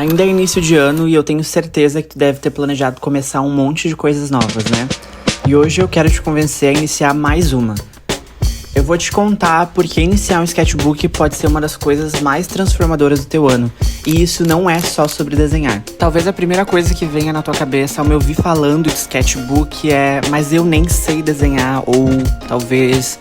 Ainda é início de ano e eu tenho certeza que tu deve ter planejado começar um monte de coisas novas, né? E hoje eu quero te convencer a iniciar mais uma. Eu vou te contar porque iniciar um sketchbook pode ser uma das coisas mais transformadoras do teu ano. E isso não é só sobre desenhar. Talvez a primeira coisa que venha na tua cabeça ao me ouvir falando de sketchbook é mas eu nem sei desenhar, ou talvez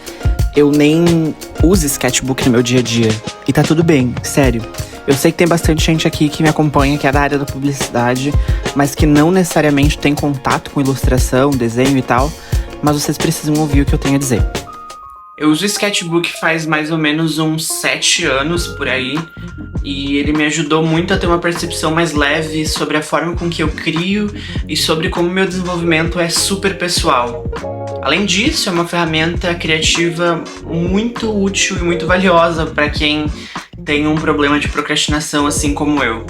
eu nem use sketchbook no meu dia a dia. E tá tudo bem, sério. Eu sei que tem bastante gente aqui que me acompanha, que é da área da publicidade, mas que não necessariamente tem contato com ilustração, desenho e tal, mas vocês precisam ouvir o que eu tenho a dizer. Eu uso o sketchbook faz mais ou menos uns 7 anos por aí, e ele me ajudou muito a ter uma percepção mais leve sobre a forma com que eu crio e sobre como meu desenvolvimento é super pessoal. Além disso, é uma ferramenta criativa muito útil e muito valiosa para quem tem um problema de procrastinação assim como eu.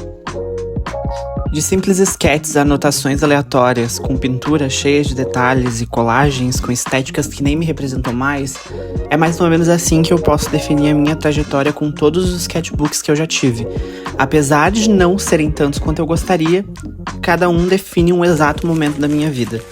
De simples sketches a anotações aleatórias, com pinturas cheias de detalhes e colagens com estéticas que nem me representam mais, é mais ou menos assim que eu posso definir a minha trajetória com todos os sketchbooks que eu já tive. Apesar de não serem tantos quanto eu gostaria, cada um define um exato momento da minha vida.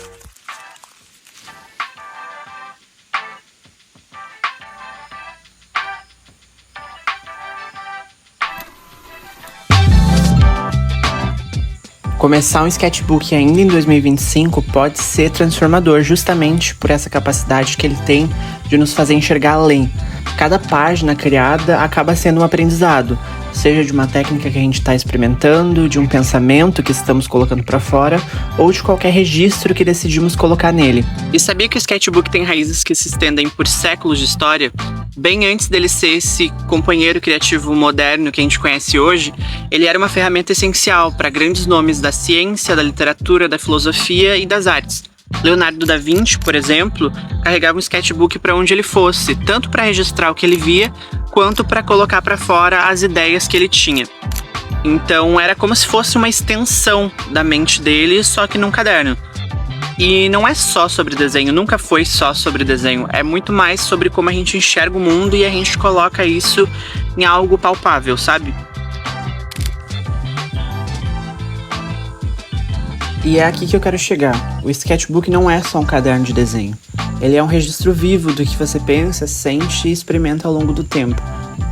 Começar um sketchbook ainda em 2025 pode ser transformador justamente por essa capacidade que ele tem de nos fazer enxergar além. Cada página criada acaba sendo um aprendizado, seja de uma técnica que a gente está experimentando, de um pensamento que estamos colocando para fora, ou de qualquer registro que decidimos colocar nele. E sabia que o sketchbook tem raízes que se estendem por séculos de história? Bem antes dele ser esse companheiro criativo moderno que a gente conhece hoje, ele era uma ferramenta essencial para grandes nomes da ciência, da literatura, da filosofia e das artes. Leonardo da Vinci, por exemplo, carregava um sketchbook para onde ele fosse, tanto para registrar o que ele via, quanto para colocar para fora as ideias que ele tinha. Então era como se fosse uma extensão da mente dele, só que num caderno. E não é só sobre desenho, nunca foi só sobre desenho. É muito mais sobre como a gente enxerga o mundo e a gente coloca isso em algo palpável, sabe? E é aqui que eu quero chegar. O sketchbook não é só um caderno de desenho. Ele é um registro vivo do que você pensa, sente e experimenta ao longo do tempo.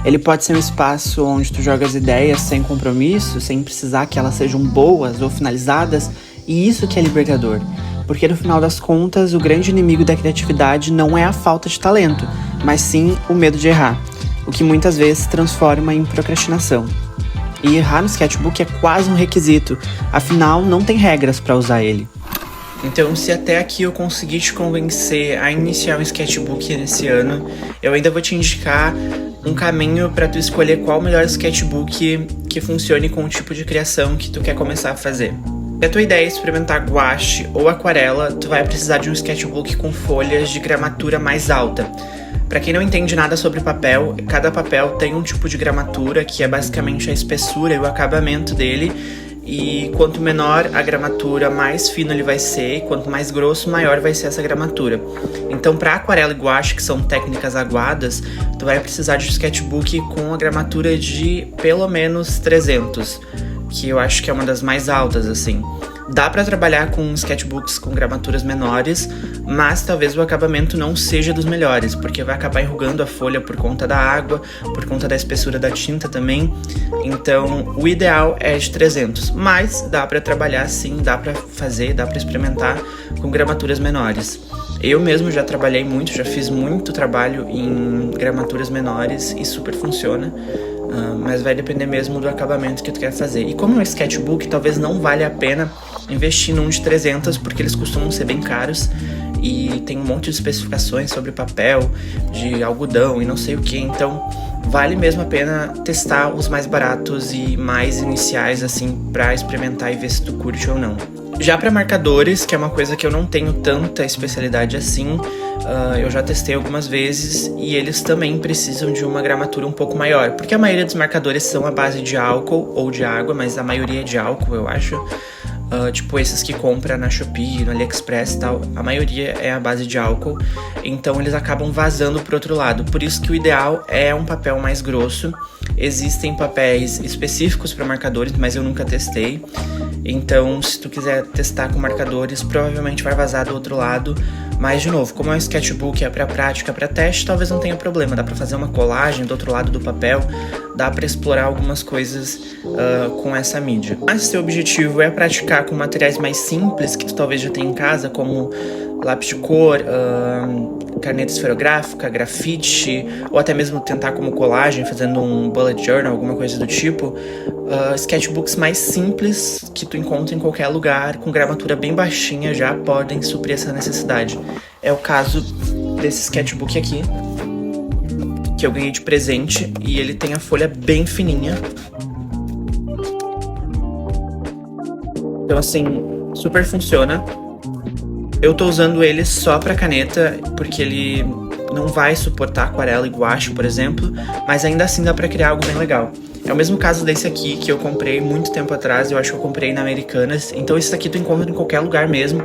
Ele pode ser um espaço onde tu joga as ideias sem compromisso, sem precisar que elas sejam boas ou finalizadas, e isso que é libertador. Porque no final das contas, o grande inimigo da criatividade não é a falta de talento, mas sim o medo de errar, o que muitas vezes se transforma em procrastinação. E errar no sketchbook é quase um requisito, afinal não tem regras para usar ele. Então, se até aqui eu conseguir te convencer a iniciar um sketchbook nesse ano, eu ainda vou te indicar um caminho para tu escolher qual o melhor sketchbook que funcione com o tipo de criação que tu quer começar a fazer. Se a tua ideia é experimentar guache ou aquarela, tu vai precisar de um sketchbook com folhas de gramatura mais alta. Para quem não entende nada sobre papel, cada papel tem um tipo de gramatura, que é basicamente a espessura e o acabamento dele, e quanto menor a gramatura, mais fino ele vai ser, e quanto mais grosso, maior vai ser essa gramatura. Então, para aquarela e guache, que são técnicas aguadas, tu vai precisar de um sketchbook com a gramatura de pelo menos 300, que eu acho que é uma das mais altas, assim. Dá pra trabalhar com sketchbooks com gramaturas menores, mas talvez o acabamento não seja dos melhores, porque vai acabar enrugando a folha por conta da água, por conta da espessura da tinta também. Então, o ideal é de 300, mas dá pra trabalhar sim, dá pra fazer, dá pra experimentar com gramaturas menores. Eu mesmo já trabalhei muito, já fiz muito trabalho em gramaturas menores e super funciona. Mas vai depender mesmo do acabamento que tu quer fazer. E como é um sketchbook, talvez não valha a pena investir num de 300, porque eles costumam ser bem caros e tem um monte de especificações sobre papel, de algodão e não sei o que. Então vale mesmo a pena testar os mais baratos e mais iniciais, assim, pra experimentar e ver se tu curte ou não. Já para marcadores, que é uma coisa que eu não tenho tanta especialidade assim, eu já testei algumas vezes e eles também precisam de uma gramatura um pouco maior, porque a maioria dos marcadores são à base de álcool ou de água, mas a maioria é de álcool, eu acho. Tipo esses que compra na Shopee, no AliExpress e tal, a maioria é à base de álcool, então eles acabam vazando pro outro lado. Por isso que o ideal é um papel mais grosso. Existem papéis específicos para marcadores, mas eu nunca testei. Então, se tu quiser testar com marcadores, provavelmente vai vazar do outro lado. Mas, de novo, como é um sketchbook, é para prática, para teste, talvez não tenha problema. Dá para fazer uma colagem do outro lado do papel, dá para explorar algumas coisas com essa mídia. Mas se o objetivo é praticar com materiais mais simples, que tu talvez já tenha em casa, como lápis de cor, caneta esferográfica, grafite, ou até mesmo tentar como colagem, fazendo um bullet journal, alguma coisa do tipo, sketchbooks mais simples que tu encontra em qualquer lugar, com gramatura bem baixinha, já podem suprir essa necessidade. É o caso desse sketchbook aqui, que eu ganhei de presente, e ele tem a folha bem fininha. Então assim, super funciona. Eu tô usando ele só pra caneta, porque ele não vai suportar aquarela e guache, por exemplo, mas ainda assim dá pra criar algo bem legal. É o mesmo caso desse aqui, que eu comprei muito tempo atrás, eu acho que eu comprei na Americanas. Então esse daqui tu encontra em qualquer lugar mesmo,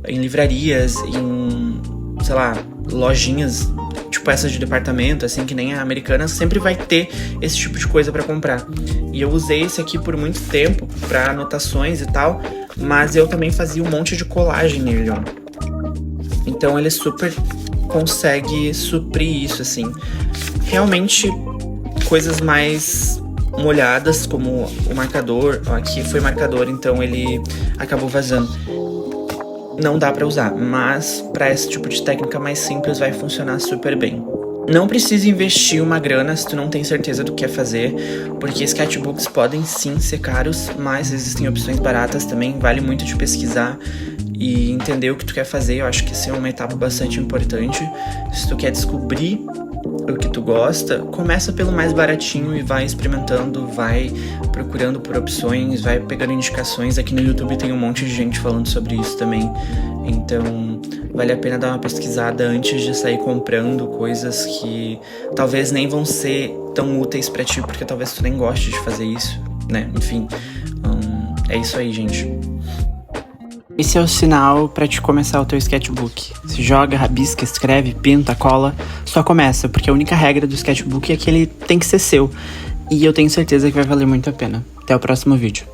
em livrarias, em, sei lá, lojinhas, tipo essas de departamento, assim, que nem a Americanas, sempre vai ter esse tipo de coisa pra comprar. E eu usei esse aqui por muito tempo, pra anotações e tal, mas eu também fazia um monte de colagem nele, ó. Então ele super consegue suprir isso, assim. Realmente, coisas mais molhadas, como o marcador, ó, aqui foi marcador, então ele acabou vazando. Não dá pra usar, mas pra esse tipo de técnica mais simples vai funcionar super bem. Não precisa investir uma grana se tu não tem certeza do que quer fazer, porque sketchbooks podem sim ser caros, mas existem opções baratas também, vale muito de pesquisar e entender o que tu quer fazer. Eu acho que isso é uma etapa bastante importante. Se tu quer descobrir o que tu gosta, começa pelo mais baratinho e vai experimentando, vai procurando por opções, vai pegando indicações. Aqui no YouTube tem um monte de gente falando sobre isso também, então vale a pena dar uma pesquisada antes de sair comprando coisas que talvez nem vão ser tão úteis pra ti, porque talvez tu nem goste de fazer isso, né? Enfim, é isso aí, gente. Esse é o sinal pra te começar o teu sketchbook. Se joga, rabisca, escreve, pinta, cola, só começa, porque a única regra do sketchbook é que ele tem que ser seu. E eu tenho certeza que vai valer muito a pena. Até o próximo vídeo.